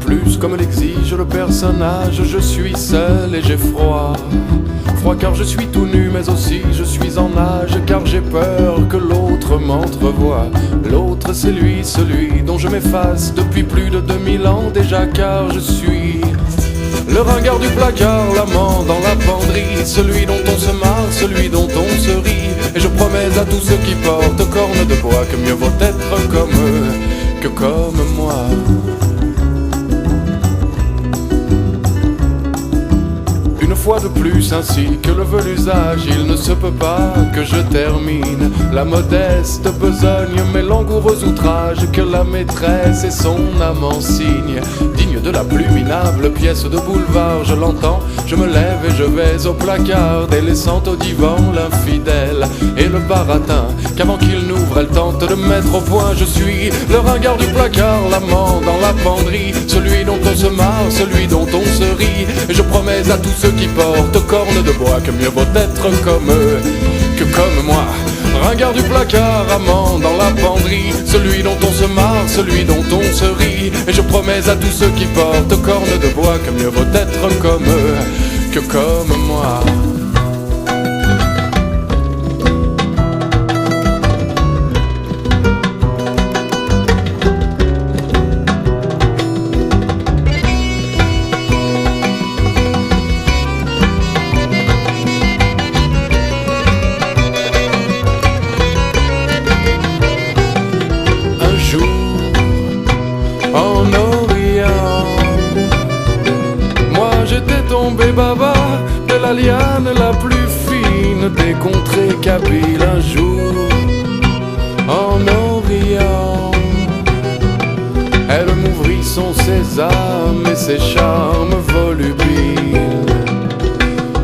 plus, comme l'exige le personnage, je suis seul et j'ai froid. Froid car je suis tout nu, mais aussi je suis en nage, car j'ai peur que l'autre m'entrevoie. L'autre c'est lui, celui dont je m'efface depuis plus de 2000 ans déjà, car je suis le ringard du placard, l'amant dans la penderie, celui dont on se marre, celui dont on se rit. Et je promets à tous ceux qui portent cornes de bois que mieux vaut être comme eux que comme moi. Une fois de plus, ainsi que le veut l'usage, il ne se peut pas que je termine la modeste besogne, mais langoureux outrage que la maîtresse et son amant signent. Digne de la plus minable pièce de boulevard, je l'entends, je me lève et je vais au placard, délaissant au divan l'infidèle et le baratin, qu'avant qu'il n'ouvre elle tente de mettre au point. Je suis le ringard du placard, l'amant dans la penderie, celui dont on se marre, celui dont on se rit. Et je promets à tous ceux qui portent cornes de bois que mieux vaut être comme eux que comme moi. Ringard du placard, amant dans la penderie, celui dont on se marre, celui dont on se rit. Et je promets à tous ceux qui portent cornes de bois que mieux vaut être comme eux que comme moi. En Orient, moi j'étais tombé baba de la liane la plus fine des contrées kabyles. Un jour, en Orient, elle m'ouvrit son sésame et ses charmes volubiles.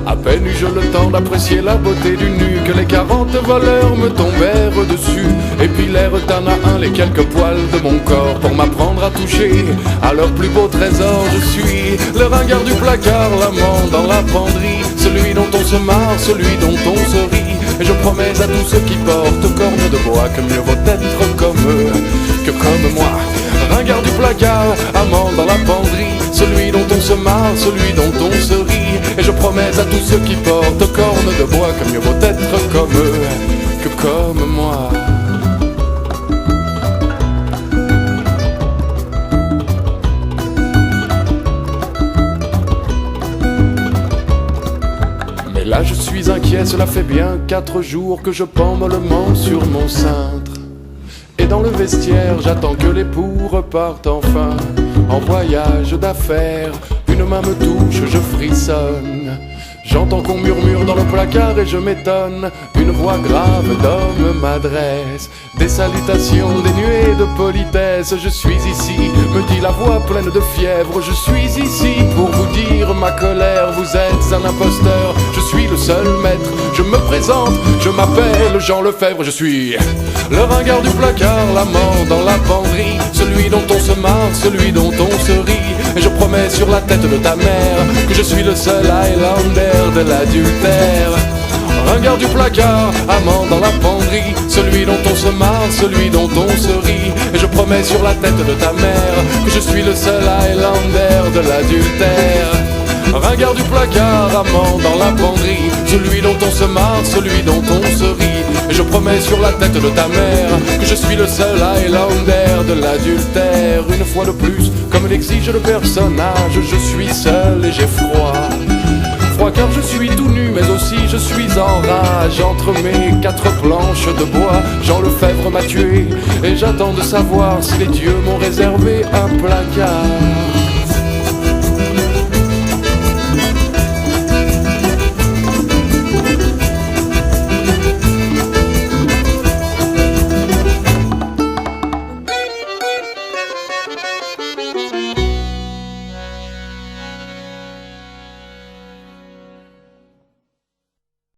À peine eus-je le temps d'apprécier la beauté du nu que les 40 voleurs me tombèrent dessus et pilèrent un à un les quelques poils de mon corps pour m'apprendre à toucher à leur plus beau trésor. Je suis le ringard du placard, l'amant dans la penderie, celui dont on se marre, celui dont on se rit. Et je promets à tous ceux qui portent cornes de bois que mieux vaut être comme eux que comme moi. Ringard du placard, amant dans la penderie, celui dont on se marre, celui dont on se rit. Et je promets à tous ceux qui portent cornes de bois que mieux vaut être comme eux que comme moi. Mais là je suis inquiet, cela fait bien 4 jours que je pends mollement sur mon cintre. Et dans le vestiaire, j'attends que l'époux reparte enfin en voyage d'affaires. Une main me touche, je frissonne. J'entends qu'on murmure dans le placard et je m'étonne. Une voix grave d'homme m'adresse des salutations dénuées de politesse. Je suis ici, me dit la voix pleine de fièvre. Je suis ici pour vous dire ma colère. Vous êtes un imposteur, je suis le seul maître. Je me présente, je m'appelle Jean Lefebvre. Je suis le ringard du placard, l'amant dans la penderie, celui dont on se marre, celui dont on se rit. Et je promets sur la tête de ta mère que je suis le seul Highlander de l'adultère. Ringard du placard, amant dans la penderie, celui dont on se marre, celui dont on se rit. Et je promets sur la tête de ta mère que je suis le seul Highlander de l'adultère. Ringard du placard, amant dans la penderie, celui dont on se marre, celui dont on se rit. Et je promets sur la tête de ta mère que je suis le seul Highlander de l'adultère. Une fois de plus, comme l'exige le personnage, je suis seul et j'ai froid. Froid car je suis tout nu, mais aussi je suis en rage. Entre mes 4 planches de bois, Jean Lefebvre m'a tué, et j'attends de savoir si les dieux m'ont réservé un placard.